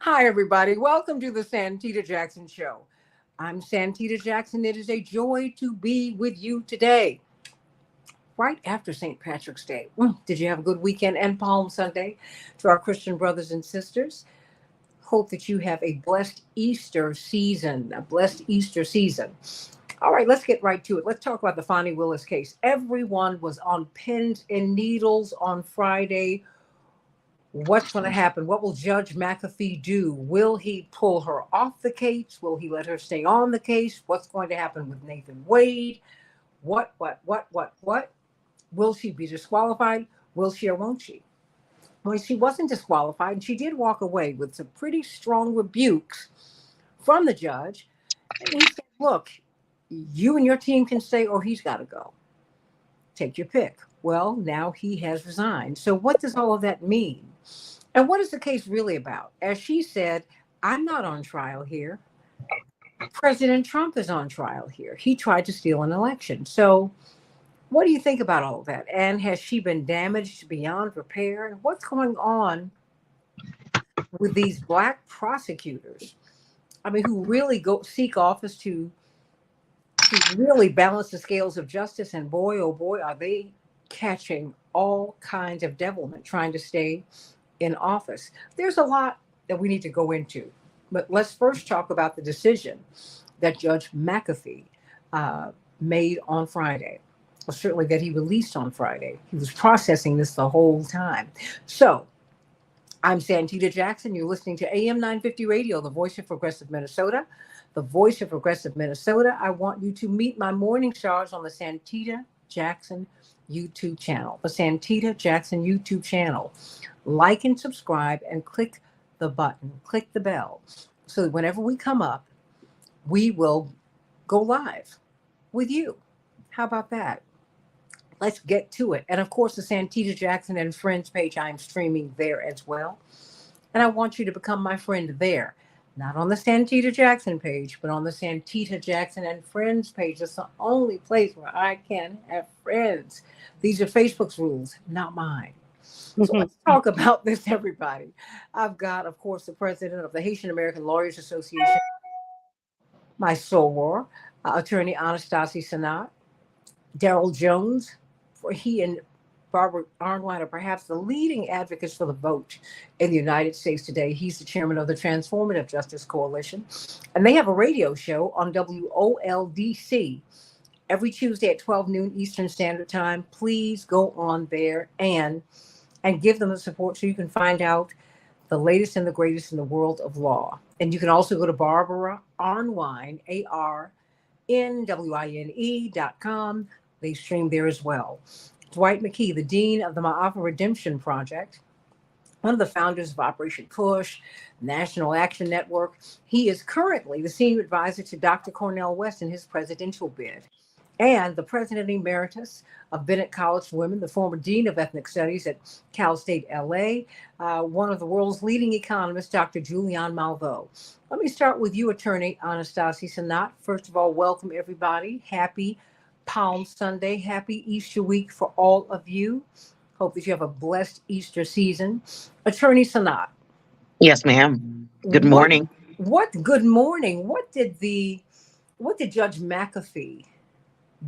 Hi, everybody. Welcome to the Santita Jackson Show. I'm Santita Jackson. It is a joy to be with you today, right after St. Patrick's Day. Did you have a good weekend and Palm Sunday? To our Christian brothers and sisters, hope that you have a blessed Easter season. A blessed Easter season. All right, let's get right to it. Let's talk about the Fonnie Willis case. Everyone was on pins and needles on Friday. What's going to happen? What will Judge McAfee do? Will he pull her off the case? Will he let her stay on the case? What's going to happen with Nathan Wade? What? Will she be disqualified? Will she or won't she? Well, she wasn't disqualified, and she did walk away with some pretty strong rebukes from the judge. And he said, look, you and your team can stay, or he's got to go. Take your pick. Well, now he has resigned. So, what does all of that mean? And what is the case really about? As she said, I'm not on trial here. President Trump is on trial here. He tried to steal an election. So, what do you think about all of that? And has she been damaged beyond repair? And what's going on with these black prosecutors? I mean, who really go seek office to really balance the scales of justice. And boy, oh boy, are they catching all kinds of devilment trying to stay in office. There's a lot that we need to go into, but let's first talk about the decision that Judge McAfee made on Friday. Well, certainly that he released on Friday. He was processing this the whole time. So I'm Santita Jackson. You're listening to AM 950 Radio, the voice of progressive Minnesota. The voice of progressive Minnesota. I want you to meet my morning stars on the Santita Jackson YouTube channel. The Santita Jackson YouTube channel. Like and subscribe and click the button, click the bell. So that whenever we come up, we will go live with you. How about that? Let's get to it. And of course, the Santita Jackson and Friends page, I'm streaming there as well. And I want you to become my friend there. Not on the Santita Jackson page, but on the Santita Jackson and Friends page. That's the only place where I can have friends. These are Facebook's rules, not mine. So let's talk about this, everybody. I've got, of course, the president of the Haitian American Lawyers Association, my soror, attorney Anastasia Sanat, Daryl Jones, for he and Barbara Arnwine are perhaps the leading advocates for the vote in the United States today. He's the chairman of the Transformative Justice Coalition. And they have a radio show on WOLDC every Tuesday at 12 noon Eastern Standard Time. Please go on there and give them the support so you can find out the latest and the greatest in the world of law. And you can also go to Barbara Arnwine, ARNWINE.com. They stream there as well. Dwight McKee, the dean of the Ma'afa Redemption Project, one of the founders of Operation Push, National Action Network. He is currently the senior advisor to Dr. Cornel West in his presidential bid. And the president emeritus of Bennett College for Women, the former dean of ethnic studies at Cal State LA, one of the world's leading economists, Dr. Julian Malveaux. Let me start with you, attorney Anastasia Sanat. First of all, welcome everybody. Happy Palm Sunday. Happy Easter week for all of you. Hope that you have a blessed Easter season. Attorney Sanat. Yes, ma'am. Good morning. Good morning. What did Judge McAfee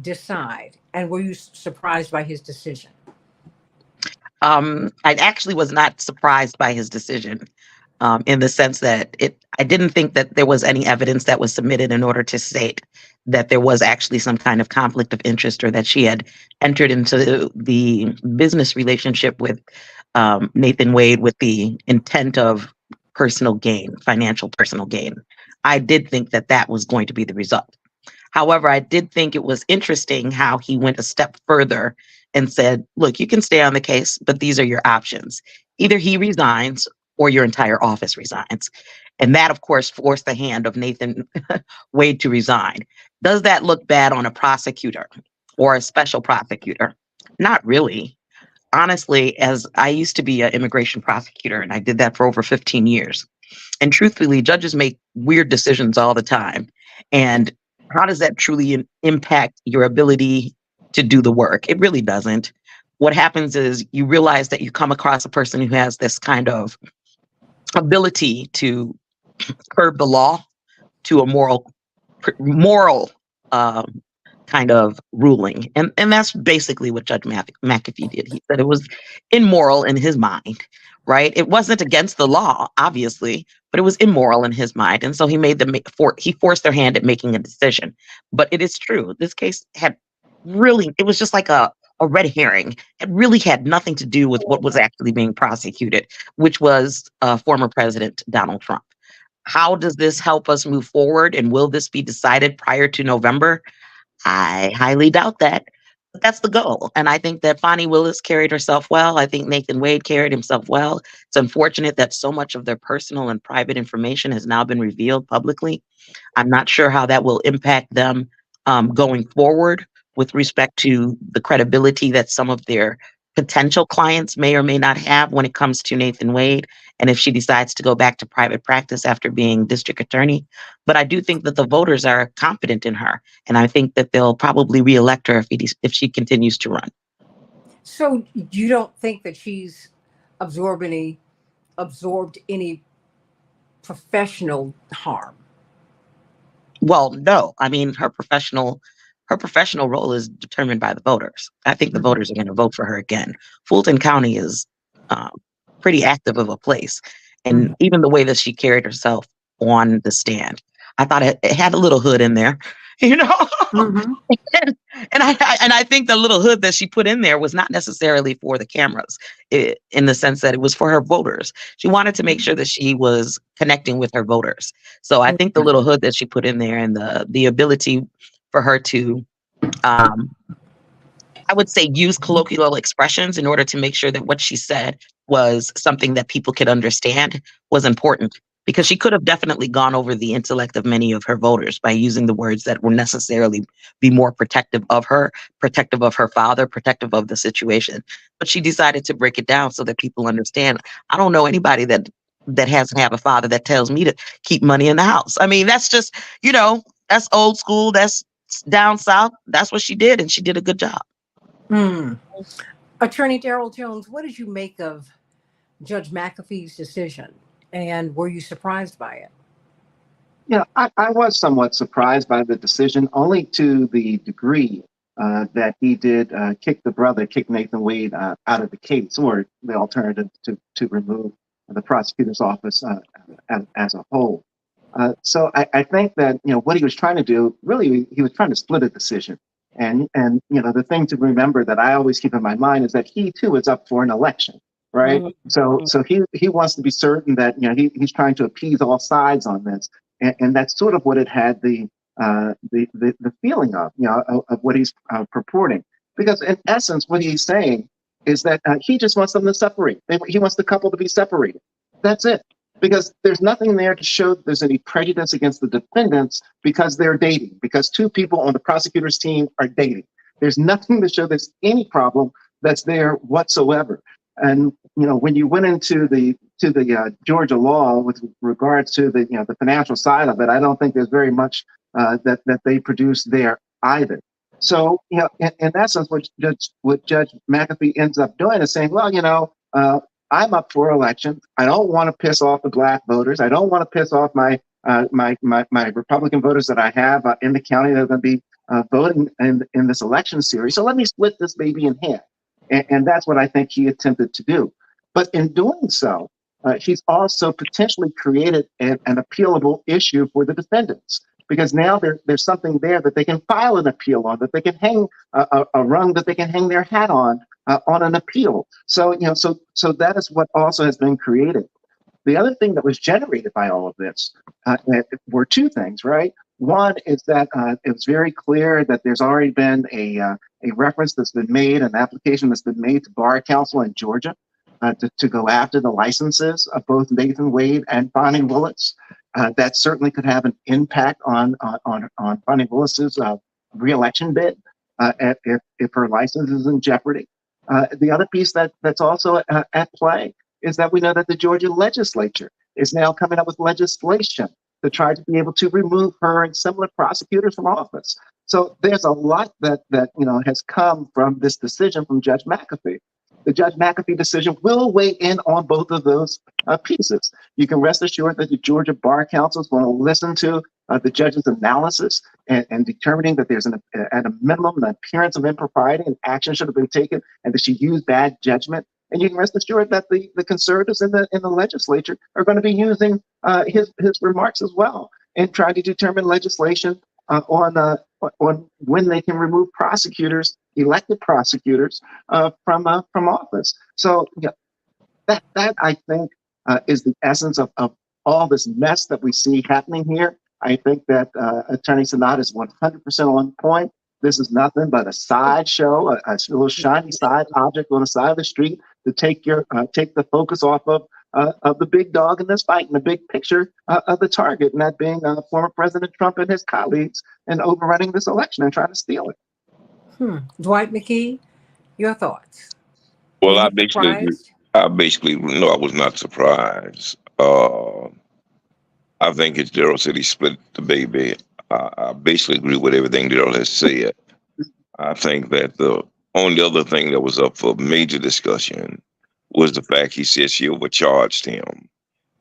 decide? And were you surprised by his decision? I actually was not surprised by his decision, in the sense that I didn't think that there was any evidence that was submitted in order to state that there was actually some kind of conflict of interest or that she had entered into the business relationship with Nathan Wade with the intent of personal gain, financial personal gain. I did think that that was going to be the result. However, I did think it was interesting how he went a step further and said, look, you can stay on the case, but these are your options. Either he resigns or your entire office resigns. And that, of course, forced the hand of Nathan Wade to resign. Does that look bad on a prosecutor or a special prosecutor? Not really. Honestly, as I used to be an immigration prosecutor, and I did that for over 15 years. And truthfully, judges make weird decisions all the time. And how does that truly impact your ability to do the work? It really doesn't. What happens is you realize that you come across a person who has this kind of ability to curb the law to a moral um, kind of ruling, and that's basically what Judge McAfee did. He said it was immoral in his mind, right? It wasn't against the law, obviously, but it was immoral in his mind, and so he made them he forced their hand at making a decision. But it is true, this case had really, it was just like a red herring. It really had nothing to do with what was actually being prosecuted, which was former President Donald Trump. How does this help us move forward? And will this be decided prior to November? I highly doubt that. But that's the goal. And I think that Fonnie Willis carried herself well. I think Nathan Wade carried himself well. It's unfortunate that so much of their personal and private information has now been revealed publicly. I'm not sure how that will impact them going forward with respect to the credibility that some of their potential clients may or may not have when it comes to Nathan Wade, and if she decides to go back to private practice after being district attorney. But I do think that the voters are confident in her, and I think that they'll probably reelect her if she continues to run. So you don't think that she's absorbed any professional harm? Well, no. I mean, her professional role is determined by the voters. I think the voters are going to vote for her again. Fulton County is um, pretty active of a place, and even the way that she carried herself on the stand, I thought it had a little hood in there, you know. Mm-hmm. And I think the little hood that she put in there was not necessarily for the cameras, in the sense that it was for her voters. She wanted to make sure that she was connecting with her voters. So I think the little hood that she put in there, and the ability for her to, um, I would say, use colloquial expressions in order to make sure that what she said was something that people could understand, was important, because she could have definitely gone over the intellect of many of her voters by using the words that will necessarily be more protective of her father, protective of the situation. But she decided to break it down so that people understand. I don't know anybody that hasn't have a father that tells me to keep money in the house. I mean, that's just, that's old school. That's down south. That's what she did, and she did a good job. Attorney Daryl Jones, what did you make of Judge McAfee's decision, and were you surprised by it? Yeah, I was somewhat surprised by the decision, only to the degree that he did kick Nathan Wade out of the case, or the alternative to remove the prosecutor's office as a whole. So I think that what he was trying to do, really, he was trying to split a decision. And the thing to remember that I always keep in my mind is that he too is up for an election, right? Mhm. So he wants to be certain that he's trying to appease all sides on this, and that's sort of what it had the feeling of what he's purporting. Because in essence, what he's saying is that he just wants them to separate. He wants the couple to be separated. That's it. Because there's nothing there to show that there's any prejudice against the defendants because they're dating, because two people on the prosecutor's team are dating. There's nothing to show there's any problem that's there whatsoever. And when you went into the Georgia law with regards to the financial side of it, I don't think there's very much that they produce there either. So in essence, what Judge McAfee ends up doing is saying, well, I'm up for election. I don't want to piss off the black voters. I don't want to piss off my Republican voters that I have in the county that are going to be voting in this election series. So let me split this baby in half. And that's what I think he attempted to do. But in doing so, he's also potentially created an appealable issue for the defendants, because now there's something there that they can file an appeal on, that they can hang a rung that they can hang their hat on an appeal. So so that is what also has been created. The other thing that was generated by all of this were two things, right? One is that it's very clear that there's already been a reference that's been made, an application that's been made to Bar Council in Georgia to go after the licenses of both Nathan Wade and Fonnie Willis. That certainly could have an impact on Fonnie Willis's reelection bid if her license is in jeopardy. The other piece that's also at play is that we know that the Georgia legislature is now coming up with legislation to try to be able to remove her and similar prosecutors from office. So there's a lot that has come from this decision from Judge McAfee. The Judge McAfee decision will weigh in on both of those pieces. You can rest assured that the Georgia Bar Council is going to listen to the judge's analysis and determining that there's at a minimum an appearance of impropriety and action should have been taken and that she used bad judgment. And you can rest assured that the conservatives in the legislature are going to be using his remarks as well and trying to determine legislation on when they can remove prosecutors, elected prosecutors, from office. So that I think is the essence of all this mess that we see happening here. I think that Attorney Sanat is 100% on point. This is nothing but a sideshow, a little shiny side object on the side of the street to take the focus off of the big dog in this fight and the big picture of the target, and that being former President Trump and his colleagues and overrunning this election and trying to steal it. Dwight McKee, your thoughts? Well, Were I you basically agree. surprised? No, I was not surprised. I think it's Daryl said he split the baby. I basically agree with everything Daryl has said. I think that the only other thing that was up for major discussion was the fact he said she overcharged him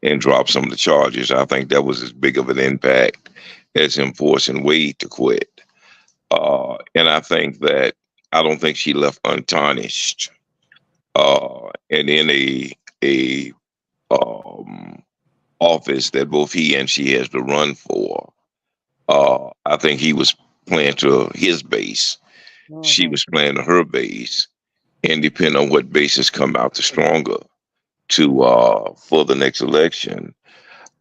and dropped some of the charges. I think that was as big of an impact as him forcing Wade to quit. And I think that I don't think she left untarnished. And in a office that both he and she has to run for, I think he was playing to his base. She was playing to her base, and depending on what bases come out the stronger to for the next election,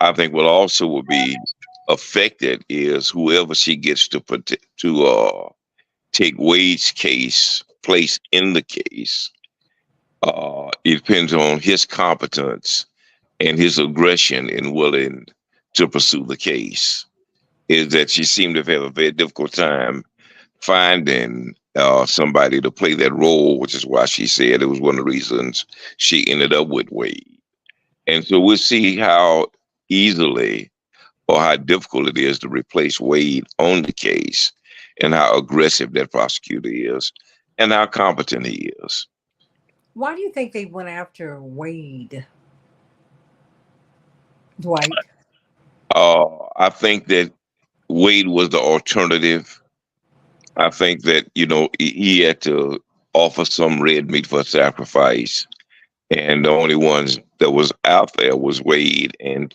I think what also will be affected is whoever she gets to take Wade's place in the case. It depends on his competence and his aggression in willing to pursue the case. Is that she seemed to have a very difficult time finding somebody to play that role, which is why she said it was one of the reasons she ended up with Wade. And so we'll see how easily or how difficult it is to replace Wade on the case and how aggressive that prosecutor is and how competent he is. Why do you think they went after Wade, Dwight? I think that Wade was the alternative. I think that, he had to offer some red meat for sacrifice. And the only ones that was out there was Wade and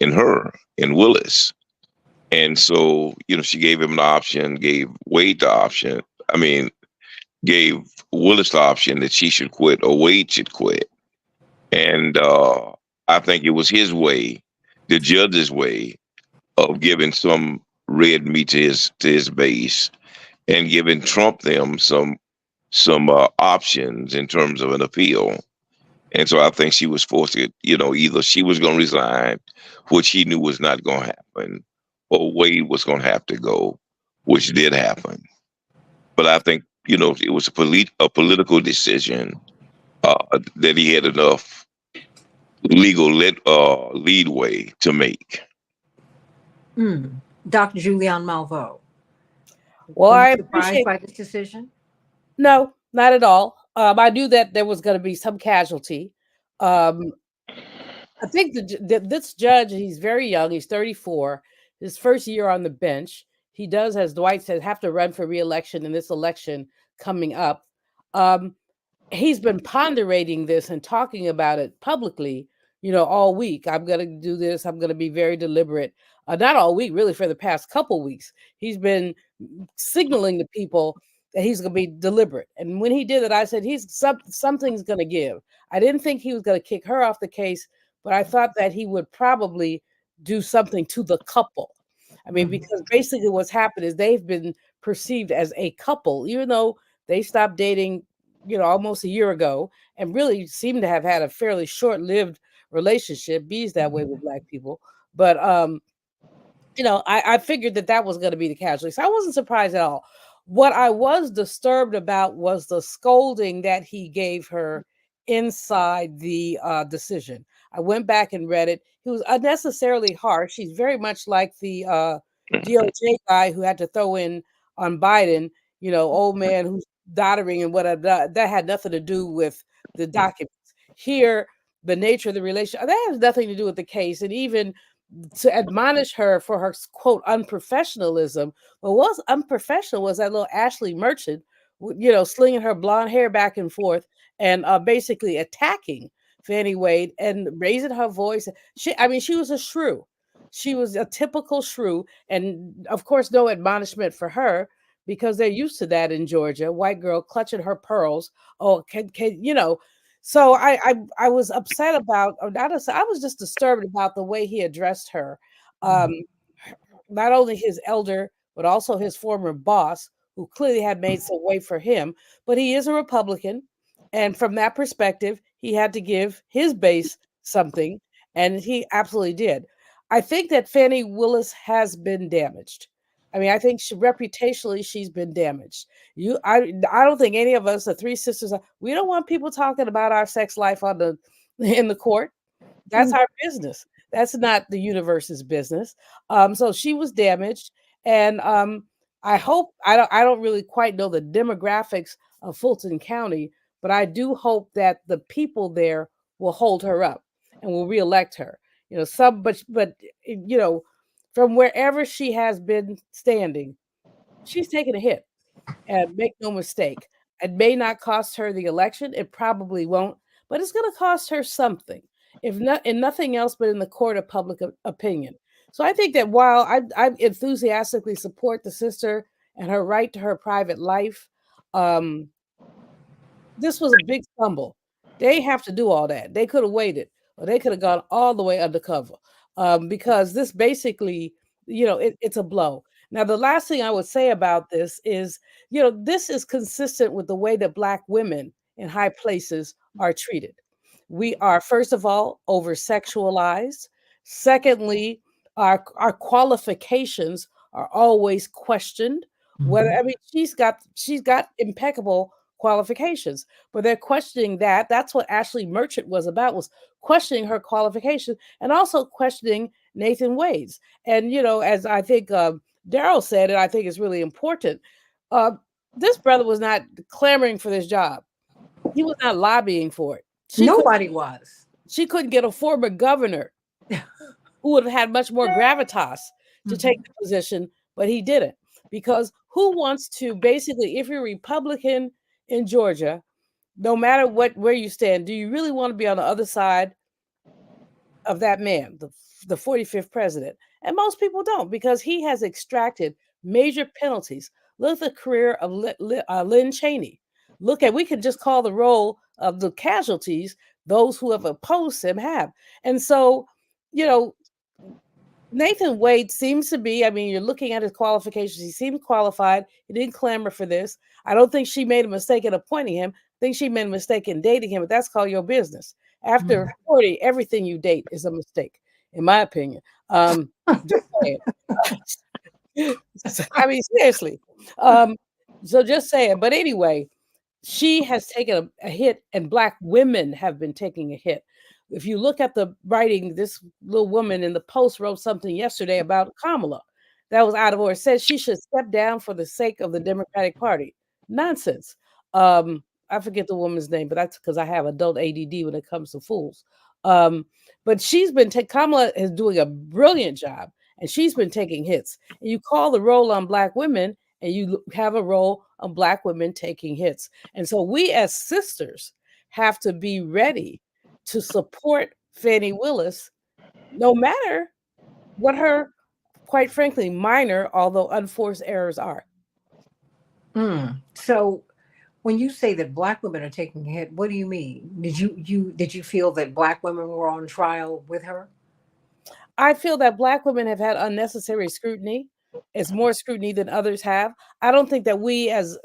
her and Willis. And so, she gave him the option, gave Wade the option. I mean, gave Willis the option that she should quit or Wade should quit. And I think it was his way, the judge's way, of giving some red meat to his base and giving Trump them some options in terms of an appeal. And so I think she was forced to, either she was going to resign, which he knew was not going to happen, or Wade was going to have to go, which did happen. But I think, it was a political decision that he had enough legal leadway to make. Dr. Julianne Malveaux. Well, Were I you surprised appreciate. by this decision? No, not at all. I knew that there was going to be some casualty. Um, I think this judge, he's very young. He's 34. His first year on the bench. He does, as Dwight said, have to run for re-election in this election coming up. He's been ponderating this and talking about it publicly, all week. I'm going to do this. I'm going to be very deliberate. Not all week, really, for the past couple weeks. He's been signaling to people that he's going to be deliberate. And when he did it, I said, something's going to give. I didn't think he was going to kick her off the case, but I thought that he would probably do something to the couple. I mean, because basically what's happened is they've been perceived as a couple, even though they stopped dating, almost a year ago and really seem to have had a fairly short-lived relationship. Bees that way with Black people. But, I figured that was going to be the casualty. So I wasn't surprised at all. What I was disturbed about was the scolding that he gave her inside the decision. I went back and read it. He was unnecessarily harsh. He's very much like the DOJ guy who had to throw in on Biden, old man who's doddering and what that had nothing to do with the documents. Here, the nature of the relation that has nothing to do with the case, and even to admonish her for her quote unprofessionalism. What was unprofessional was that little Ashley Merchant, slinging her blonde hair back and forth and basically attacking Fannie Wade and raising her voice. She was a shrew. She was a typical shrew, and of course, no admonishment for her because they're used to that in Georgia. White girl clutching her pearls. Oh, can. So I was upset about, or not upset, I was just disturbed about the way he addressed her. Um, Not only his elder, but also his former boss, who clearly had made some way for him. But he is a Republican. And from that perspective, he had to give his base something. And he absolutely did. I think that Fannie Willis has been damaged. I think reputationally she's been damaged. I don't think any of us, the three sisters, we don't want people talking about our sex life in the court. That's our business. That's not the universe's business. So she was damaged, and I don't really quite know the demographics of Fulton County, but I do hope that the people there will hold her up and will reelect her. From wherever she has been standing, she's taken a hit. And make no mistake, it may not cost her the election. It probably won't, but it's going to cost her something, if not in nothing else, but in the court of public opinion. So I think that while I enthusiastically support the sister and her right to her private life, um, this was a big stumble. They have to do all that. They could have waited, or they could have gone all the way undercover, because this basically, it's a blow. Now, the last thing I would say about this is, this is consistent with the way that Black women in high places are treated. We are, first of all, over sexualized. Secondly, our qualifications are always questioned. She's got impeccable qualifications, but they're questioning that. That's what Ashley Merchant was about, was questioning her qualifications and also questioning Nathan Wade's. And as I think Daryl said, and I think it's really important, uh, this brother was not clamoring for this job. He was not lobbying for it. Nobody was. She couldn't get a former governor who would have had much more gravitas to take the position, but he didn't. Because who wants to basically, if you're Republican in Georgia, no matter where you stand, do you really want to be on the other side of that man, the 45th president? And most people don't, because he has extracted major penalties. Look at the career of Lynn Cheney. We can just call the roll of the casualties those who have opposed him have. And so, Nathan Wade seems to be, you're looking at his qualifications. He seems qualified. He didn't clamor for this. I don't think she made a mistake in appointing him. I think she made a mistake in dating him, but that's called your business. After 40, everything you date is a mistake, in my opinion. Just saying. Seriously. So just saying. But anyway, she has taken a hit, and Black women have been taking a hit. If you look at the writing, this little woman in the Post wrote something yesterday about Kamala that was out of order. It says she should step down for the sake of the Democratic Party. Nonsense. I forget the woman's name, but that's because I have adult ADD when it comes to fools. But she's been Kamala is doing a brilliant job, and she's been taking hits. And you call the roll on Black women, and you have a role on Black women taking hits. And so we as sisters have to be ready to support Fannie Willis, no matter what her, quite frankly, minor, although unforced errors are. So when you say that Black women are taking a hit, what do you mean? Did you feel that Black women were on trial with her? I feel that Black women have had unnecessary scrutiny. It's more scrutiny than others have. I don't think that we as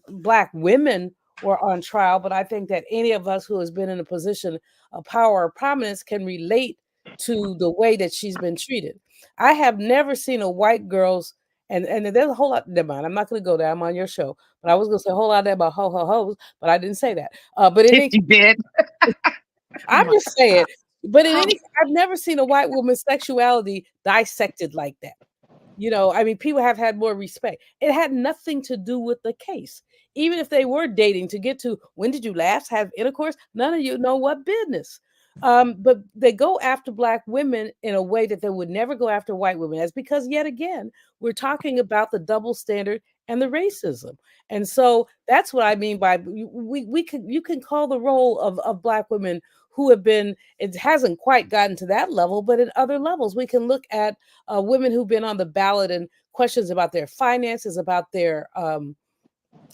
Black women were on trial, but I think that any of us who has been in a position of power or prominence can relate to the way that she's been treated. I have never seen a white girl's, and there's a whole lot, never mind, I'm not going to go there, I'm on your show, but I was going to say a whole lot there about ho-ho-hos, but I didn't say that. But If you did. I'm just saying, but I've never seen a white woman's sexuality dissected like that. People have had more respect. It had nothing to do with the case. even if they were dating to get to when did you last have intercourse, none of you know what business. But they go after Black women in a way that they would never go after white women. That's because, yet again, we're talking about the double standard and the racism. And so that's what I mean by you can call the role of Black women who have been, it hasn't quite gotten to that level, but at other levels, we can look at women who've been on the ballot and questions about their finances, about their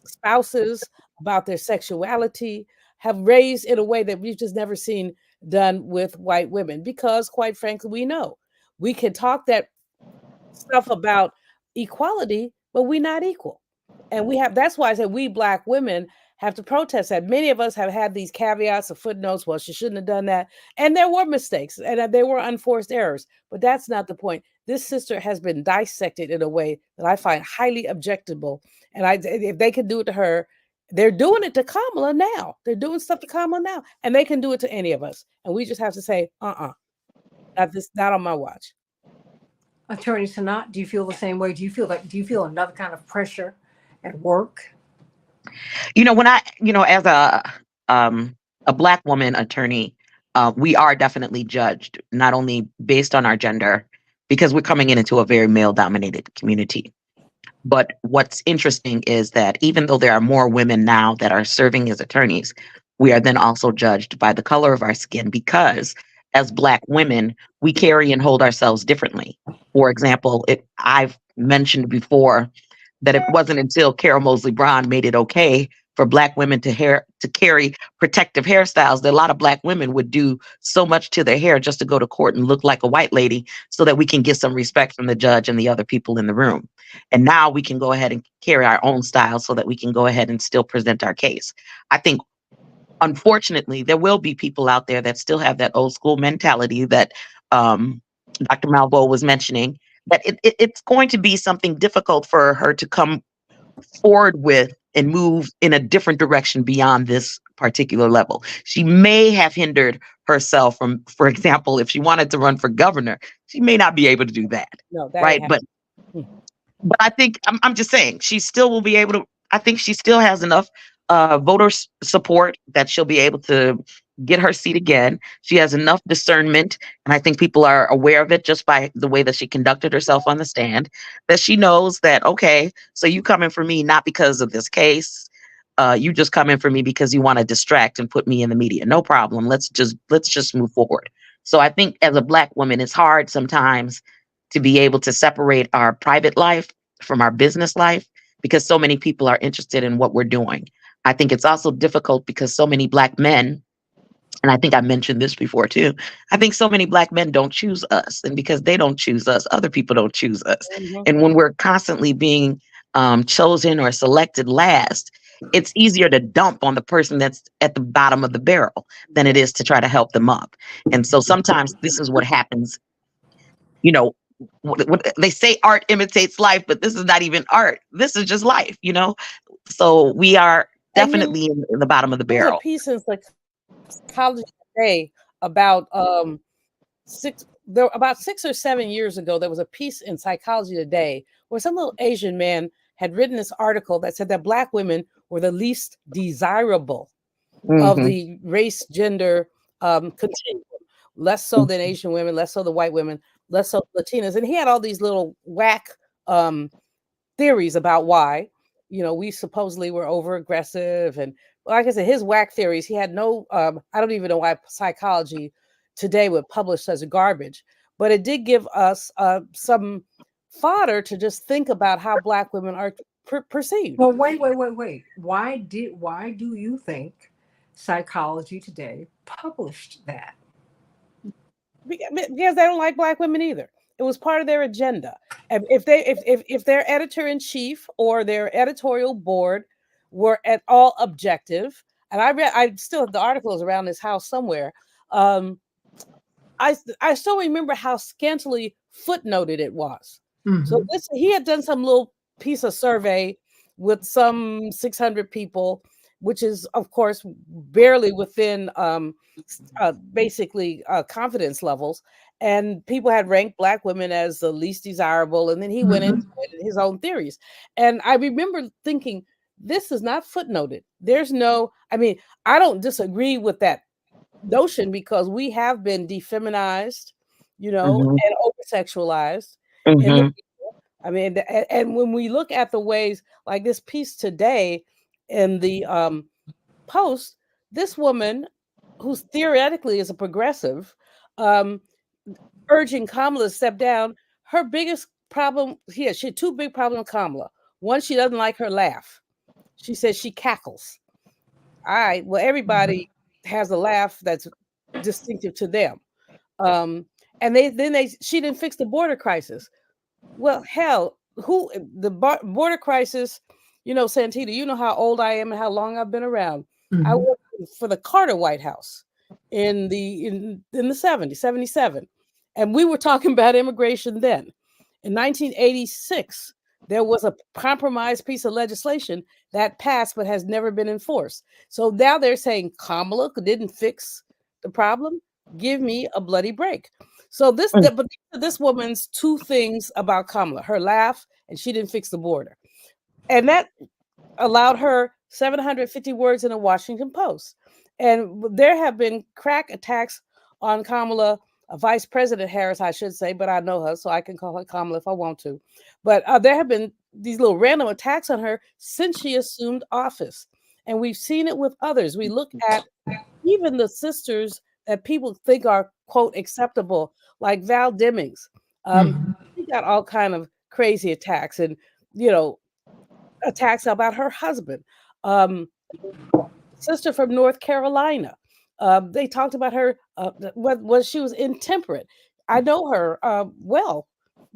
spouses, about their sexuality, have raised in a way that we've just never seen done with white women. Because, quite frankly, we know we can talk that stuff about equality, but we're not equal. And that's why I said we Black women have to protest that. Many of us have had these caveats or footnotes. Well, she shouldn't have done that. And there were mistakes and there were unforced errors, but that's not the point. This sister has been dissected in a way that I find highly objectionable. And if they can do it to her, they're doing it to Kamala now. They're doing stuff to Kamala now, and they can do it to any of us. And we just have to say, not on my watch. Attorney Sanat, do you feel the same way? Do you feel another kind of pressure at work? When as a Black woman attorney, we are definitely judged not only based on our gender, because we're coming into a very male-dominated community. But what's interesting is that even though there are more women now that are serving as attorneys, we are then also judged by the color of our skin, because as Black women, we carry and hold ourselves differently. For example, I've mentioned before that it wasn't until Carol Moseley Braun made it okay for Black women to carry protective hairstyles that a lot of Black women would do so much to their hair just to go to court and look like a white lady so that we can get some respect from the judge and the other people in the room. And now we can go ahead and carry our own style so that we can go ahead and still present our case. I think, unfortunately, there will be people out there that still have that old school mentality that Dr. Malveaux was mentioning, that it's going to be something difficult for her to come forward with and move in a different direction beyond this particular level. She may have hindered herself from, for example, if she wanted to run for governor, she may not be able to do that. No, that right? But I think I'm just saying she still will be able to. I think she still has enough voter support that she'll be able to get her seat again. She has enough discernment, and I think people are aware of it just by the way that she conducted herself on the stand, that she knows that, okay, so you coming for me not because of this case. You just come in for me because you want to distract and put me in the media. No problem. Let's just move forward. So I think as a Black woman, it's hard sometimes to be able to separate our private life from our business life, because so many people are interested in what we're doing. I think it's also difficult because so many Black men, and I think I mentioned this before too, I think so many Black men don't choose us. And because they don't choose us, other people don't choose us. And when we're constantly being chosen or selected last, it's easier to dump on the person that's at the bottom of the barrel than it is to try to help them up. And so sometimes this is what happens. What they say, art imitates life, but this is not even art. This is just life, So we are definitely in the bottom of the barrel. There's a piece in Psychology Today about 6 or 7 years ago. There was a piece in Psychology Today where some little Asian man had written this article that said that Black women were the least desirable of the race gender continuum. Less so than Asian women, less so the white women, less so Latinas. And he had all these little whack theories about why, we supposedly were over aggressive. And like I said, his whack theories, he had no, I don't even know why Psychology Today would publish such garbage, but it did give us some fodder to just think about how Black women are perceived. Well, wait. Why do you think Psychology Today published that? Because they don't like Black women either. It was part of their agenda. And if their editor in chief or their editorial board were at all objective, and I still have the articles around this house somewhere. I still remember how scantily footnoted it was. So he had done some little piece of survey with some 600 people, which is, of course, barely within basically confidence levels. And people had ranked Black women as the least desirable. And then he went into his own theories. And I remember thinking, This is not footnoted. There's no, I mean, I don't disagree with that notion because we have been defeminized, and over sexualized in the Mm-hmm. media. I mean, and when we look at the ways like this piece today in the Post, this woman who's theoretically is a progressive, um, urging Kamala to step down. Her biggest problem here, she had two big problems with Kamala. One, she doesn't like her laugh. She says she cackles. All right. Well, everybody has a laugh that's distinctive to them. And she didn't fix the border crisis. Well, hell, the border crisis, Santita, you know how old I am and how long I've been around. I worked for the Carter White House in the 70s, 77. And we were talking about immigration then. In 1986, there was a compromised piece of legislation that passed but has never been enforced. So now they're saying Kamala didn't fix the problem. Give me a bloody break. So but this woman's two things about Kamala: her laugh, and she didn't fix the border, and that allowed her 750 words in a Washington Post. And there have been crack attacks on Kamala, Vice President Harris, I should say, but I know her, so I can call her Kamala if I want to. But there have been these little random attacks on her since she assumed office. And we've seen it with others. We look at even the sisters that people think are, quote, acceptable, like Val Demings. She got all kind of crazy attacks and, attacks about her husband. Sister from North Carolina. They talked about her when she was intemperate. I know her well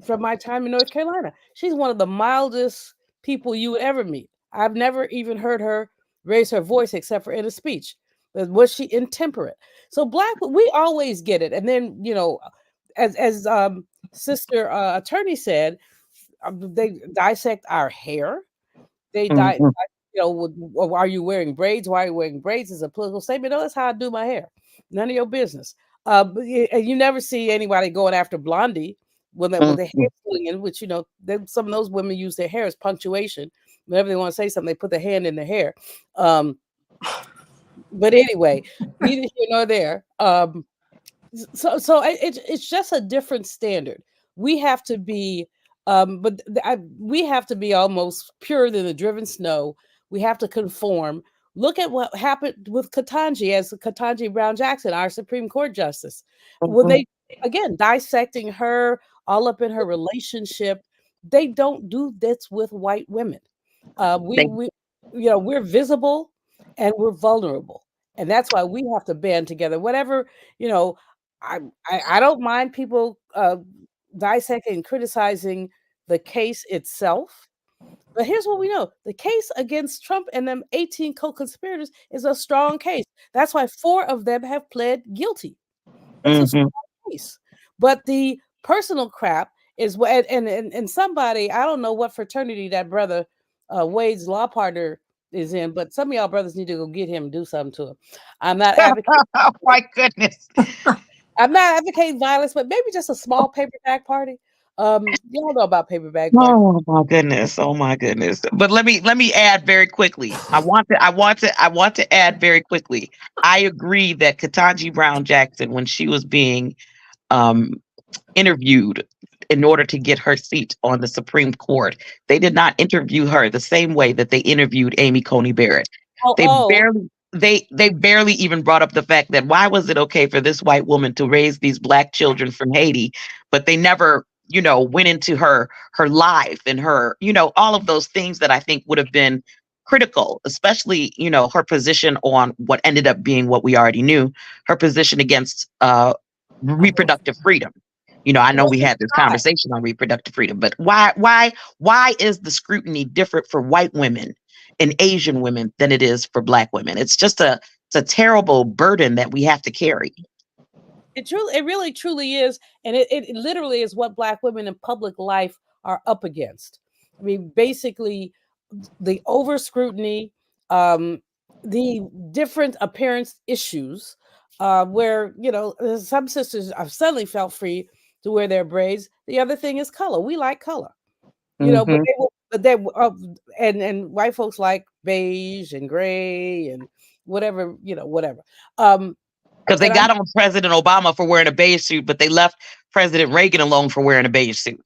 from my time in North Carolina. She's one of the mildest people you would ever meet. I've never even heard her raise her voice except for in a speech. But was she intemperate? So we always get it. And then, as Sister Attorney said, they dissect our hair. They are you wearing braids? Why are you wearing braids? Is a political statement. No, that's how I do my hair. None of your business. And you never see anybody going after Blondie with their hair swinging, which some of those women use their hair as punctuation. Whenever they want to say something, they put their hand in their hair. But anyway, neither here nor there. So it's just a different standard. We have to be, we have to be almost purer than the driven snow. We have to conform. Look at what happened with Ketanji Brown Jackson, our Supreme Court justice, when they again dissecting her all up in her relationship. They don't do this with white women. We're visible and we're vulnerable, and that's why we have to band together. Whatever I don't mind people dissecting and criticizing the case itself. But here's what we know. The case against Trump and them 18 co-conspirators is a strong case. That's why 4 of them have pled guilty. That's a strong case. But the personal crap is what, and somebody, I don't know what fraternity that brother Wade's law partner is in, but some of y'all brothers need to go get him and do something to him. I'm not advocating. Oh my goodness. I'm not advocating violence, but maybe just a small paper bag party. Y'all know about paper bag party. Oh my goodness. Oh my goodness. But let me add very quickly. I want to add very quickly. I agree that Ketanji Brown Jackson, when she was being interviewed in order to get her seat on the Supreme Court, they did not interview her the same way that they interviewed Amy Coney Barrett. They barely even brought up the fact that why was it okay for this white woman to raise these black children from Haiti, but they never, went into her life and her, all of those things that I think would have been critical, especially, her position on what ended up being what we already knew, her position against reproductive freedom. I know we had this conversation on reproductive freedom, but why is the scrutiny different for white women and Asian women than it is for black women? It's just it's a terrible burden that we have to carry. It really truly is. And it literally is what black women in public life are up against. I mean, basically the over scrutiny, the different appearance issues, where, some sisters have suddenly felt free to wear their braids. The other thing is color. We like color, but but they and white folks like beige and gray and whatever, whatever. Because they And I'm got on President Obama for wearing a beige suit, but they left President Reagan alone for wearing a beige suit.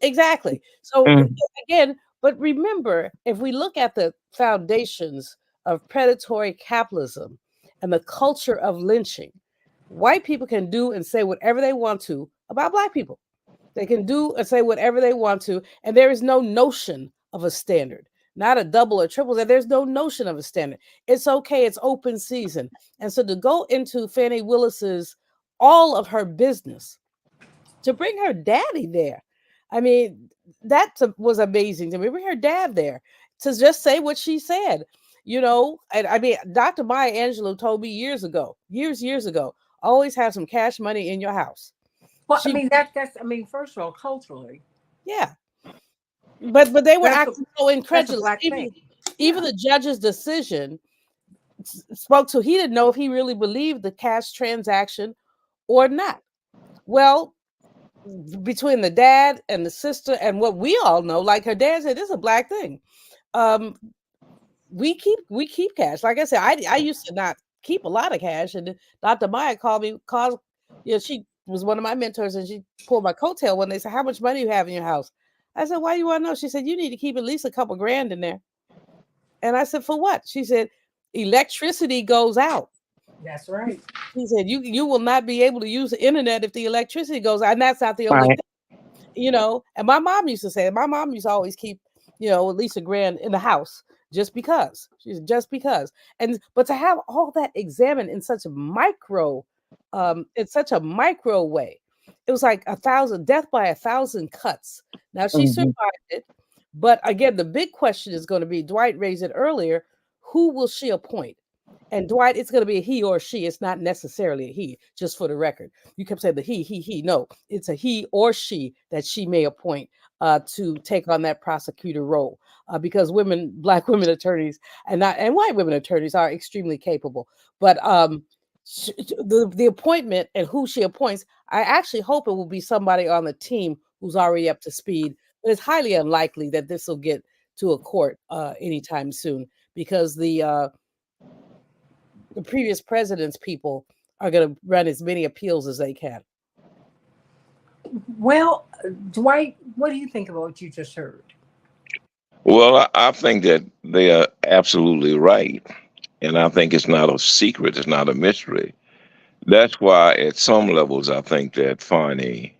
exactly. So Mm. again, but remember, if we look at the foundations of predatory capitalism and the culture of lynching, white people can do and say whatever they want to about black people. They can do and say whatever they want to, and there is no notion of a standard, not a double or triple. There's no notion of a standard. It's okay. It's open season. And so to go into Fannie Willis's all of her business, to bring her daddy there, I mean, that was amazing to me. Bring her dad there to just say what she said, And I mean, Dr. Maya Angelou told me years ago, always have some cash money in your house. Well, I mean, that's first of all, culturally, Yeah. But they were that's a, acting so that's a incredulous. black thing. Even the judge's decision spoke to, he didn't know if he really believed the cash transaction or not. Well, between the dad and the sister and what we all know, like her dad said, this is a black thing. We keep cash. Like I said, I used to not keep a lot of cash, and Dr. Maya she was one of my mentors, and she pulled my coattail when they said, "How much money you have in your house?" I said, "Why do you want to know?" She said, "You need to keep at least a couple grand in there." And I said, "For what?" She said, "Electricity goes out." That's right. He said, "You will not be able to use the internet if the electricity goes out." And that's not the only Right. thing, And my mom used to say, my mom used to always keep, at least a grand in the house just because. She's just because. But to have all that examined in such a micro way, it was like death by 1,000 cuts. Now she survived it. But again, the big question is going to be, Dwight raised it earlier, who will she appoint? And Dwight, it's going to be a he or she. It's not necessarily a he, just for the record. You kept saying the he. No, it's a he or she that she may appoint to take on that prosecutor role, because black women attorneys and white women attorneys are extremely capable. But the appointment and who she appoints, I actually hope it will be somebody on the team who's already up to speed. But it's highly unlikely that this will get to a court anytime soon, because the previous president's people are going to run as many appeals as they can. Well, Dwight, what do you think about what you just heard? Well, I think that they are absolutely right. And I think it's not a secret, it's not a mystery. That's why, at some levels, I think that Fani,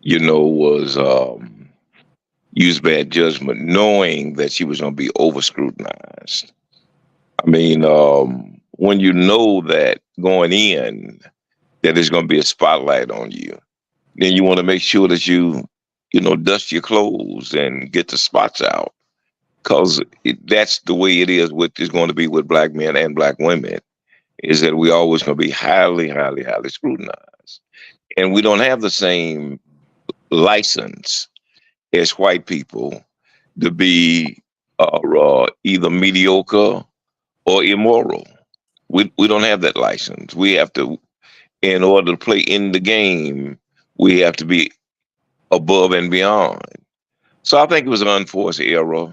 was used bad judgment, knowing that she was going to be over scrutinized. I mean, when you know that going in, that there's going to be a spotlight on you, then you want to make sure that dust your clothes and get the spots out, because that's the way it is going to be with black men and black women, is that we always going to be highly, highly, highly scrutinized. And we don't have the same license as white people to be either mediocre or immoral. We don't have that license. We have to, in order to play in the game, we have to be above and beyond. So I think it was an unforced error.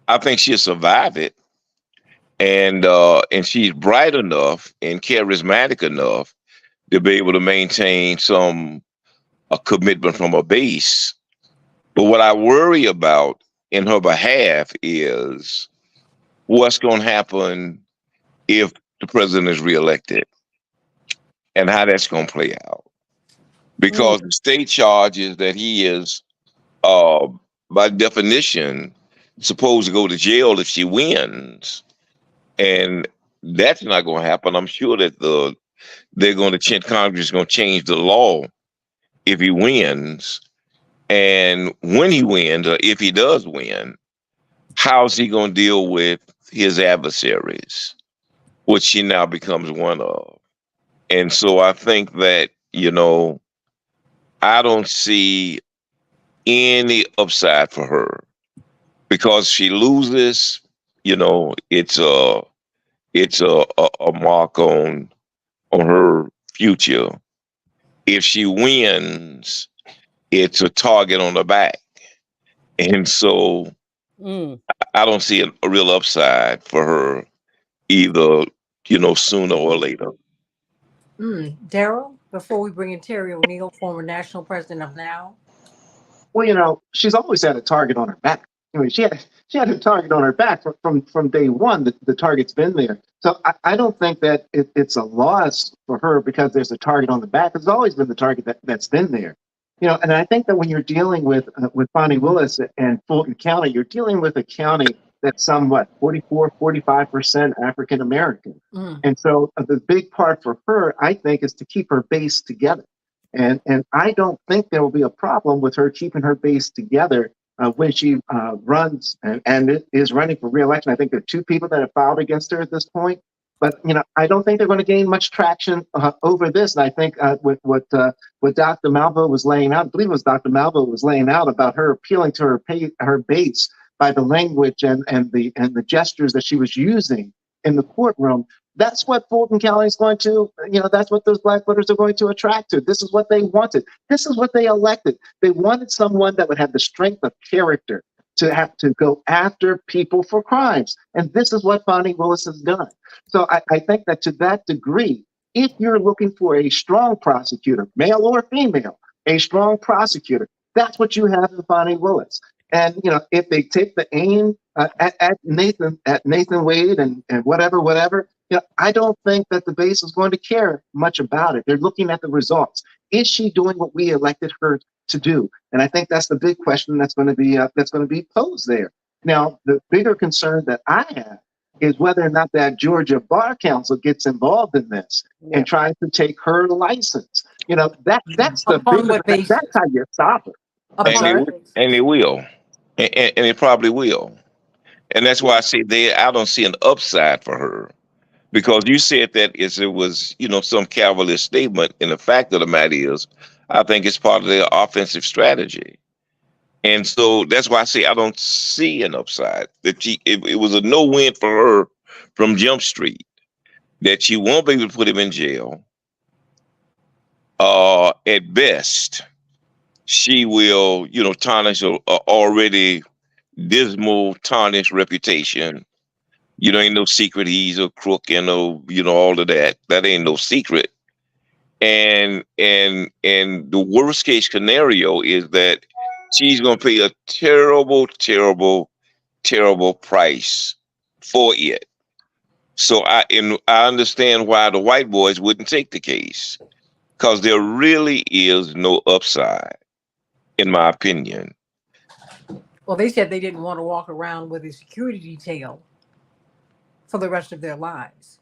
I think she'll survive it, and she's bright enough and charismatic enough to be able to maintain a commitment from a base. But what I worry about in her behalf is what's going to happen if the president is reelected, and how that's going to play out. Because the state charges that he is, by definition, supposed to go to jail if she wins. And that's not going to happen. I'm sure that Congress is going to change the law if he wins. And when he wins, or if he does win, how's he going to deal with his adversaries, which she now becomes one of? And so I think that, I don't see any upside for her, because she loses, it's a mark on her future. If she wins, it's a target on her back. And so Mm. I don't see a real upside for her either, sooner or later. Daryl, before we bring in Terry O'Neill, former national president of NOW. Well, she's always had a target on her back. She had a target on her back from day one. The target's been there. So I don't think that it's a loss for her because there's a target on the back. It's always been the target that's been there. And I think that when you're dealing with Bonnie Willis and Fulton County, you're dealing with a county that's somewhat 44-45% African American. And so the big part for her, I think, is to keep her base together. And I don't think there will be a problem with her keeping her base together when she runs and is running for reelection. I think there are two people that have filed against her at this point. But I don't think they're going to gain much traction over this. And I think with what Dr. Malvo was laying out, I believe it was Dr. Malvo was laying out about her appealing to her base by the language and the gestures that she was using in the courtroom. That's what Fulton County is going to, that's what those Black voters are going to attract to. This is what they wanted. This is what they elected. They wanted someone that would have the strength of character to have to go after people for crimes. And this is what Bonnie Willis has done. So I think that to that degree, if you're looking for a strong prosecutor, male or female, a strong prosecutor, that's what you have in Bonnie Willis. And, if they take the aim at Nathan Wade and whatever, I don't think that the base is going to care much about it. They're looking at the results. Is she doing what we elected her to do? And I think that's the big question that's going to be posed there. Now, the bigger concern that I have is whether or not that Georgia Bar Council gets involved in this and tries to take her license. That's the bigger. That's how you stop her. And they will, and it probably will. And that's why I say I don't see an upside for her. Because you said that it was, some cavalier statement. And the fact of the matter is, I think it's part of their offensive strategy. And so that's why I say I don't see an upside. That it was a no-win for her from Jump Street. That she won't be able to put him in jail. At best, she will, tarnish a already dismal, tarnished reputation. Ain't no secret he's a crook and all of that. That ain't no secret. And the worst case scenario is that she's gonna pay a terrible, terrible, terrible price for it. So I understand why the white boys wouldn't take the case. Because there really is no upside, in my opinion. Well, they said they didn't want to walk around with a security detail for the rest of their lives.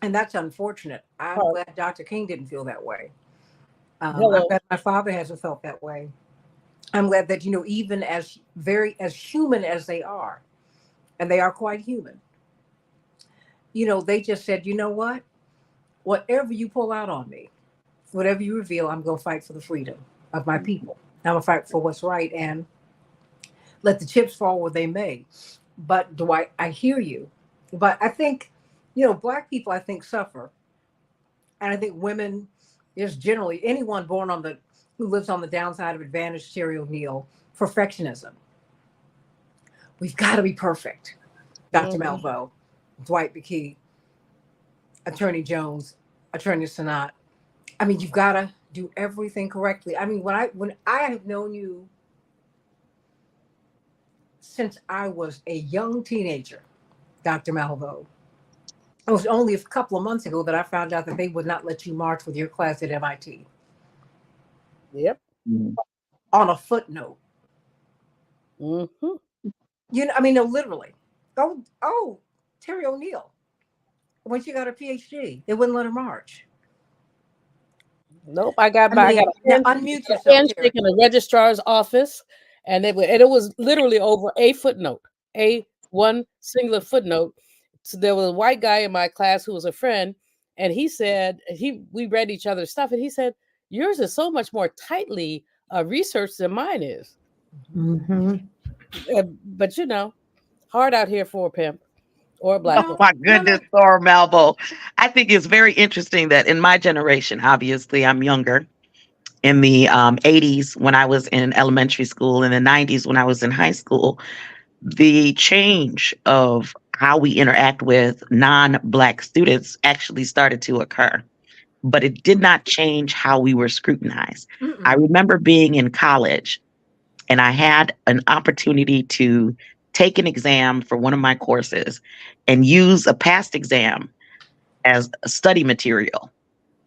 And that's unfortunate. I'm glad Dr. King didn't feel that way. I'm glad my father hasn't felt that way. I'm glad that, even as human as they are, and they are quite human, they just said, you know what? Whatever you pull out on me, whatever you reveal, I'm going to fight for the freedom of my people. I'm going to fight for what's right and let the chips fall where they may. But I hear you. But I think, Black people, I think, suffer. And I think women, is generally anyone born who lives on the downside of advantage, Terry O'Neill, perfectionism. We've got to be perfect. Dr. Malvo, Dwight McKee, Attorney Jones, Attorney Sanat. I mean, you've got to do everything correctly. I mean, when I have known you since I was a young teenager, Dr. Malvo, it was only a couple of months ago that I found out that they would not let you march with your class at MIT. Yep. On a footnote. Mm-hmm. No, literally. Oh, Terry O'Neill. When she got her PhD, they wouldn't let her march. Nope, I got unmute yourself. Handshake in the registrar's office, and it was literally over a footnote, one singular footnote. So there was a white guy in my class who was a friend, and he said we read each other's stuff, and he said yours is so much more tightly researched than mine is. Mm-hmm. But hard out here for a pimp. Or a Black. Oh my goodness, Thor Malvo. I think it's very interesting that in my generation, obviously I'm younger, in the 80s when I was in elementary school, in the 90s when I was in high school, the change of how we interact with non-Black students actually started to occur, but it did not change how we were scrutinized. I remember being in college and I had an opportunity to take an exam for one of my courses and use a past exam as a study material.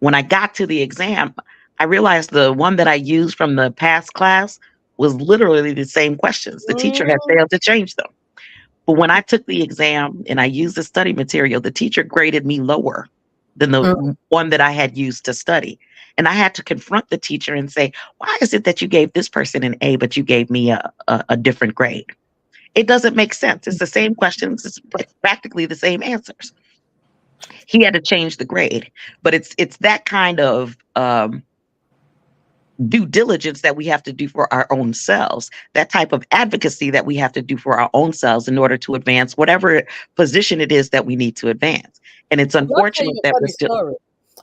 When I got to the exam, I realized the one that I used from the past class was literally the same questions. The teacher had failed to change them. But when I took the exam and I used the study material, the teacher graded me lower than the one that I had used to study. And I had to confront the teacher and say, why is it that you gave this person an A, but you gave me a different grade? It doesn't make sense. It's the same questions. It's practically the same answers. He had to change the grade. But it's that kind of due diligence that we have to do for our own selves, that type of advocacy that we have to do for our own selves in order to advance whatever position it is that we need to advance. And it's unfortunate that we're still.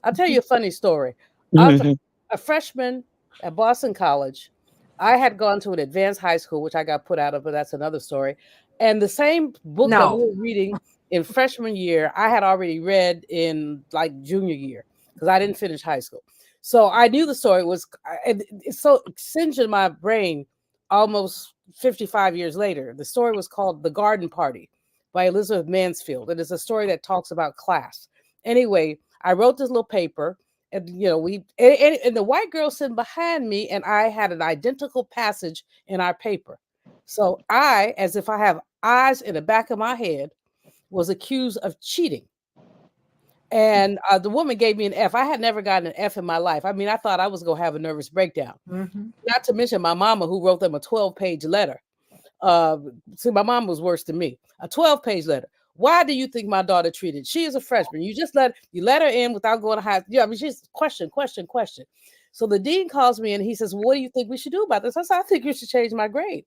I'll tell you a funny story. I was a freshman at Boston College. I had gone to an advanced high school, which I got put out of, but that's another story. And the same book that we were reading in freshman year, I had already read in like junior year because I didn't finish high school. So I knew the story was, it's so singed in my brain almost 55 years later. The story was called The Garden Party by Elizabeth Mansfield. And it's a story that talks about class. Anyway, I wrote this little paper and, you know, and the white girl sitting behind me and I had an identical passage in our paper. So I, as if I have eyes in the back of my head, was accused of cheating. And the woman gave me an F. I had never gotten an F in my life. I mean, I thought I was going to have a nervous breakdown. Not to mention my mama, who wrote them a 12-page letter. See, my mom was worse than me. A 12-page letter. Why do you think my daughter treated? She is a freshman. You let her in without going to high. Yeah, I mean, she's question. So the dean calls me and he says, "What do you think we should do about this?" I said, "I think you should change my grade."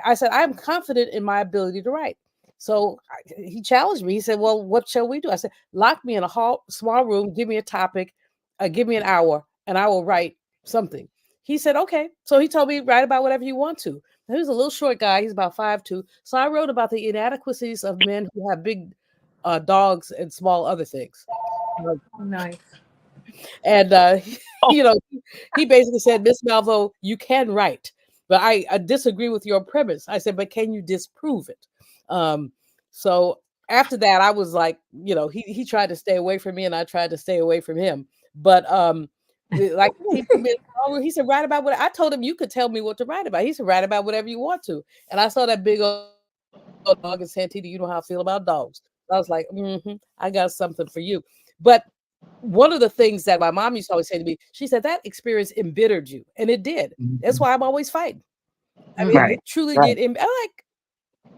I said, "I'm confident in my ability to write." So he challenged me. He said, "Well, what shall we do?" I said, "Lock me in a small room, give me a topic, give me an hour, and I will write something." He said, "Okay." So he told me, write about whatever you want to. He was a little short guy. He's about 5'2". So I wrote about the inadequacies of men who have big dogs and small other things. Nice. And, you know, he basically said, "Miss Malvo, you can write, but I disagree with your premise." I said, "But can you disprove it?" So after that, I was like, you know, he tried to stay away from me and I tried to stay away from him. But like he said, write about what I told him. You could tell me what to write about. He said, write about whatever you want to. And I saw that big old dog in Santita. You know how I feel about dogs. I was like, I got something for you. But one of the things that my mom used to always say to me, she said, that experience embittered you. And it did. That's why I'm always fighting. I mean, it truly did. I like,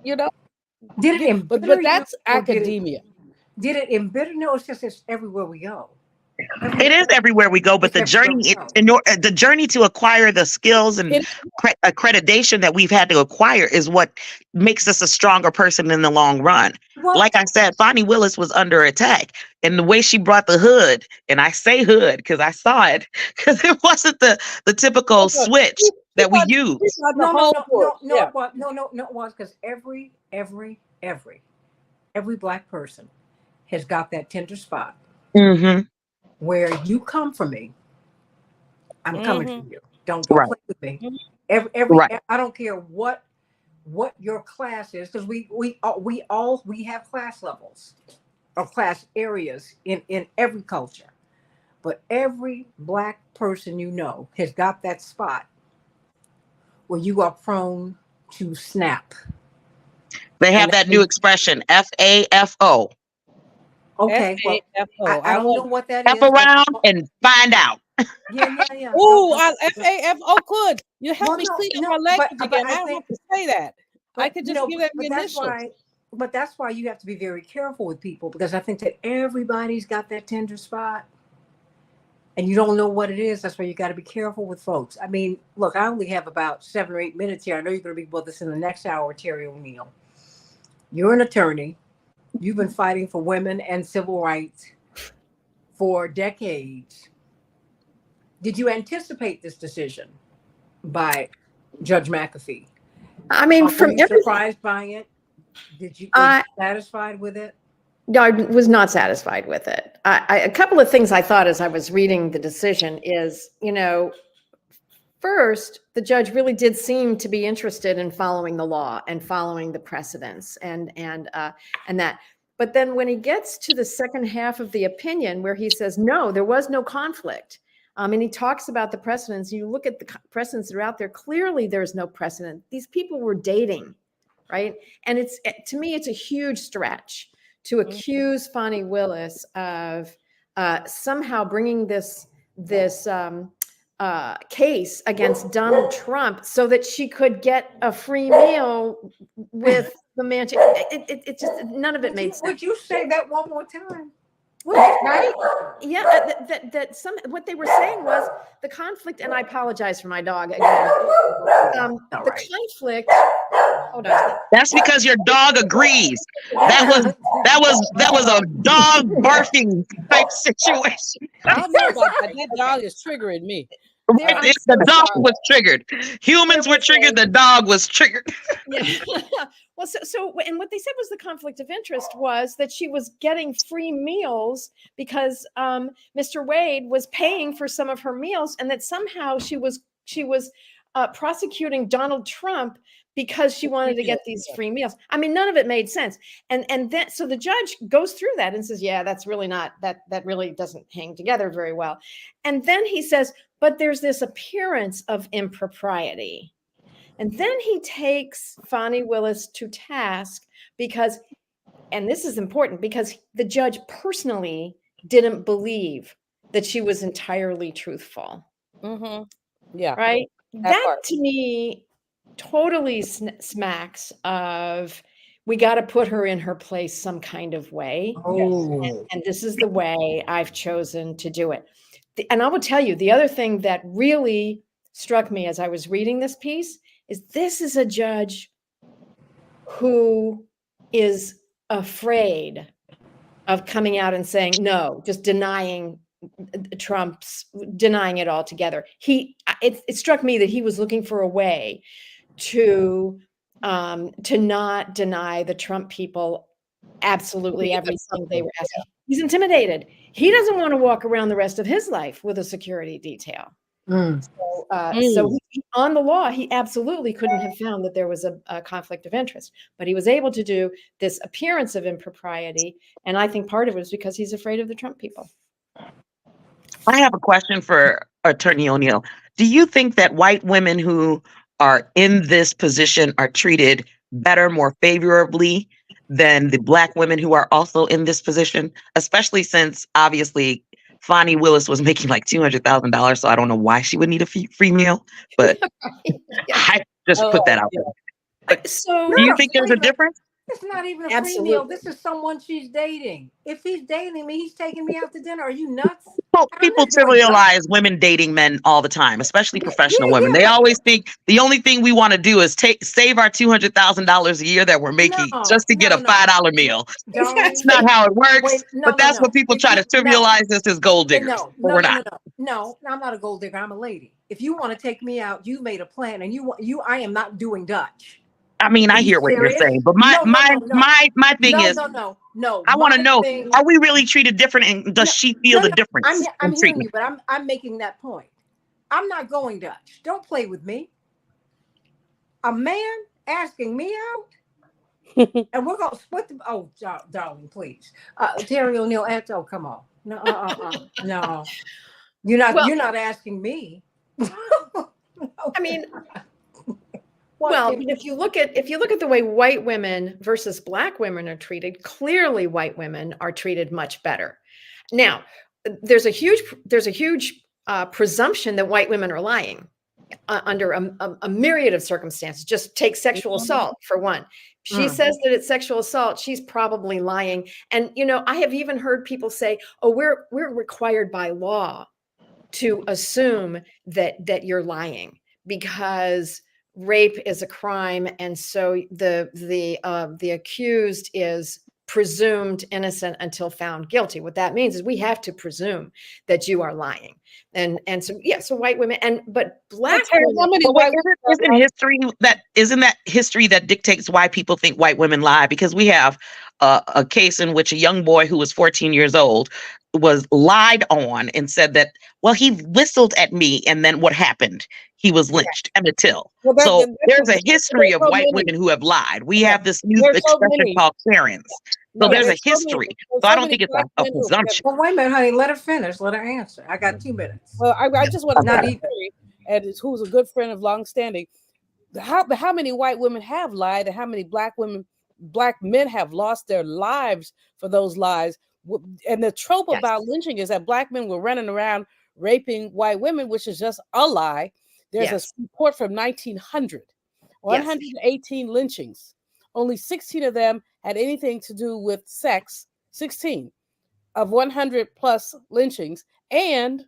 you know, did it embitter but that's academia. Did it embitter? No, it's just it's everywhere we go. It is everywhere we go, but the journey to acquire the skills and accreditation that we've had to acquire is what makes us a stronger person in the long run. Well, like I said, Fonnie Willis was under attack, and the way she brought the hood, and I say hood because I saw it, because it wasn't the typical switch that we use. No, it was because every Black person has got that tender spot. Where you come from me, I'm coming from you. Don't play with me. I don't care what your class is, because we have class levels or class areas in every culture, but every Black person you know has got that spot where you are prone to snap. They have that new expression, FAFO. Okay, well, I don't know what that is. F around and find out. Yeah. Ooh, FAFO could. You help me clean up my language again. I don't have to say that. I could just give them the initials. But that's why you have to be very careful with people, because I think that everybody's got that tender spot and you don't know what it is. That's why you got to be careful with folks. I mean, look, I only have about 7 or 8 minutes here. I know you're going to be with us in the next hour, Terry O'Neill. You're an attorney. You've been fighting for women and civil rights for decades. Did you anticipate this decision by Judge McAfee? I mean, Were from you everything, surprised by it? Were you satisfied with it? no, I was not satisfied with it. A couple of things I thought as I was reading the decision is, first, the judge really did seem to be interested in following the law and following the precedents and that. But then when he gets to the second half of the opinion where he says, no, there was no conflict. And he talks about the precedents. You look at the precedents that are out there, clearly there's no precedent. These people were dating, right? And to me, it's a huge stretch to accuse Fani Willis of somehow bringing this case against Donald Trump so that she could get a free meal with the man. It just, none of it made sense. Would you say that one more time? Right? Yeah, what they were saying was the conflict, and I apologize for my dog again. The conflict. Hold on. That's because your dog agrees. That was a dog barfing type situation. I don't know about that. That dog is triggering me. The dog was triggered. Humans were triggered. The dog was triggered. Yeah. Well, and what they said was the conflict of interest was that she was getting free meals because Mr. Wade was paying for some of her meals, and that somehow she was prosecuting Donald Trump because she wanted to get these free meals. I mean, none of it made sense. And then so the judge goes through that and says, yeah, that's really not, that really doesn't hang together very well. And then he says, but there's this appearance of impropriety. And then he takes Fani Willis to task because, and this is important, because the judge personally didn't believe that she was entirely truthful. Mm-hmm. Yeah. Right? That to me totally smacks of, we got to put her in her place some kind of way. Oh. And this is the way I've chosen to do it. And I will tell you, the other thing that really struck me as I was reading this piece is this is a judge who is afraid of coming out and saying, no, just denying it altogether. It struck me that he was looking for a way to not deny the Trump people absolutely everything they were asking. He's intimidated. He doesn't want to walk around the rest of his life with a security detail. So on the law, he absolutely couldn't have found that there was a conflict of interest, but he was able to do this appearance of impropriety. And I think part of it is because he's afraid of the Trump people. I have a question for Attorney O'Neill. Do you think that white women who are in this position are treated better, more favorably than the Black women who are also in this position, especially since obviously Fani Willis was making like $200,000, so I don't know why she would need a free meal, but I just put that out there. So, do you think there's a difference? It's not even a free meal. This is someone she's dating. If he's dating me, he's taking me out to dinner. Are you nuts? Well, people trivialize women dating men all the time, especially professional women. They always think the only thing we want to do is save our $200,000 a year that we're making just to get a $5 meal. That's not how it works. But that's what people try to trivialize this as gold diggers. No, I'm not a gold digger. I'm a lady. If you want to take me out, you made a plan, and I am not doing Dutch. I mean, I hear what you're saying, but my thing is, no. I want to know: are we really treated different, and does she feel the difference? I'm hearing you, but I'm making that point. I'm not going Dutch. Don't play with me. A man asking me out, and we're gonna split the. Oh, darling, please, Terry O'Neill. Oh, come on, no, no, you're not asking me. I mean. Well, if you look at the way white women versus Black women are treated, clearly white women are treated much better. Now, there's a huge presumption that white women are lying under a myriad of circumstances. Just take sexual assault for one. She says that it's sexual assault. She's probably lying. And I have even heard people say, "Oh, we're required by law to assume that you're lying because rape is a crime, and so the accused is presumed innocent until found guilty. What that means is we have to presume that you are lying. And so, yeah, so white women, but black women. How many But wait, white isn't that history that dictates why people think white women lie? Because we have a case in which a young boy who was 14 years old was lied on and said that, well, he whistled at me, and then what happened? He was lynched. Emmett Till. Well, So there's a history there's of so white many. women who have lied. We Yeah. have this new There's so expression many. called Karens. So No, there's a there's so many- history. there's So I so don't many think it's black a men who have- presumption. Well, wait a minute, honey. Let her finish. Let her answer. I got 2 minutes. Well, I just want to Not tell even. Terry, and who's a good friend of long standing. How many white women have lied, and how many black men have lost their lives for those lies? And the trope Yes. about lynching is that black men were running around raping white women, which is just a lie. There's Yes. a report from 1900, 118 lynchings. Only 16 of them had anything to do with sex. 16 of 100 plus lynchings, and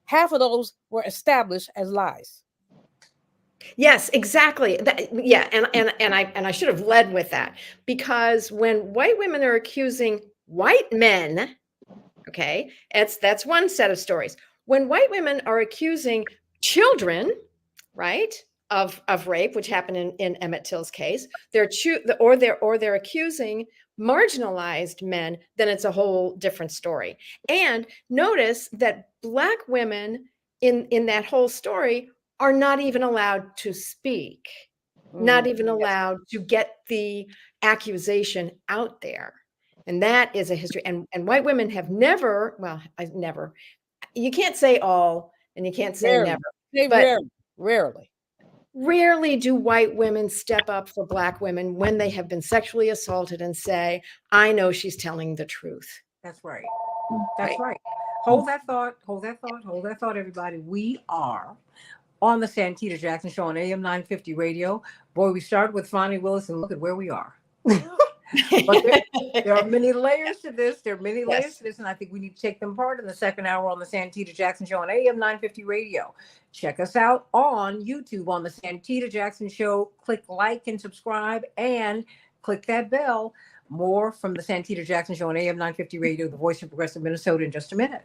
half of those were established as lies. Yes, exactly. Yeah, and I should have led with that, because when white women are accusing white men, okay, that's one set of stories. When white women are accusing children, right, of rape, which happened in Emmett Till's case, they're accusing marginalized men, then it's a whole different story. And notice that black women in that whole story are not even allowed to speak, not even allowed to get the accusation out there. And that is a history. And white women have never, well, never, you can't say all and you can't say Rarely. never, but Rarely. rarely do white women step up for black women when they have been sexually assaulted and say, I know she's telling the truth. That's right. That's right. Hold that thought. Hold that thought. Hold that thought, everybody. We are on the Santita Jackson Show on AM 950 radio. Boy, we started with Fonnie Willis, and look at where we are. But there are many layers to this. There are many layers to this, and I think we need to take them apart in the second hour on the Santita Jackson Show on AM 950 radio. Check us out on YouTube on the Santita Jackson Show. Click like and subscribe, and click that bell. More from the Santita Jackson Show on AM 950 radio, the voice of progressive Minnesota, in just a minute.